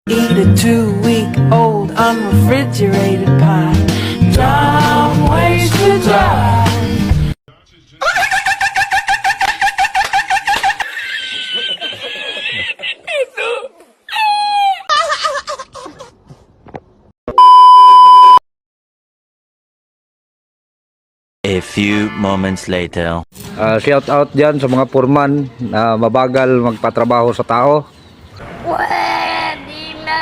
Eat a 2-week-old unrefrigerated pie. Dumb ways to die. A few moments later. Shout out dyan sa mga foreman na mabagal magpatrabaho sa tao. Pwede na.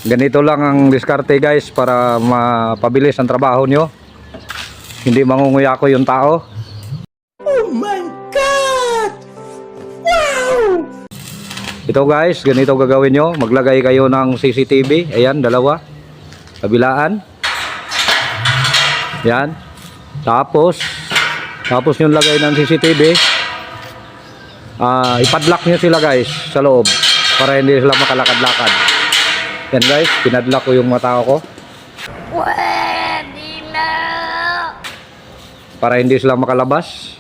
Ganito lang ang diskarte guys para mapabilis ang trabaho nyo. Hindi mangunguya ko yung tao. Oh my God! Wow! Ito guys, ganito gagawin nyo. Maglagay kayo ng CCTV. Ayan, dalawa. Kabilaan. Yan. Tapos yung lagay ng CCTV, ipadlock nyo sila guys sa loob para hindi sila makalakad-lakad. Yan guys, pinadlock ko yung mata ko Pwede na. para hindi sila makalabas.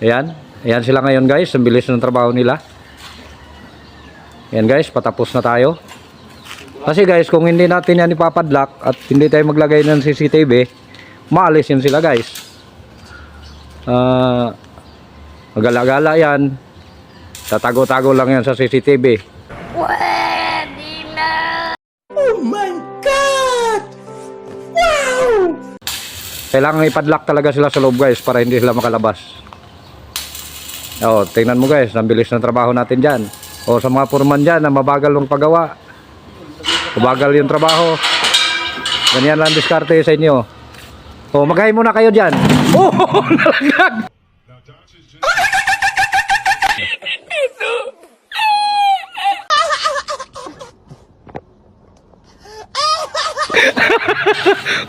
Ayan. Ayan sila ngayon guys. Ang bilis ng trabaho nila. Ayan guys, patapos na tayo. Kasi guys, kung hindi natin yan ipapadlock at hindi tayo maglagay ng CCTV, maalis yun sila guys. Magala-gala yan. Tatago-tago lang yan sa CCTV. Pwede na. Oh my God! Wow! Kailangan ipadlock talaga sila sa loob guys para hindi sila makalabas. Tingnan mo guys, ang bilis ng trabaho natin dyan. Sa mga foreman dyan na mabagal ng paggawa, mabagal yung trabaho, ganyan lang diskarte sa inyo. Maghay muna kayo dyan. Nalaglag.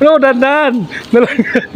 No, dandan. Nalaglag.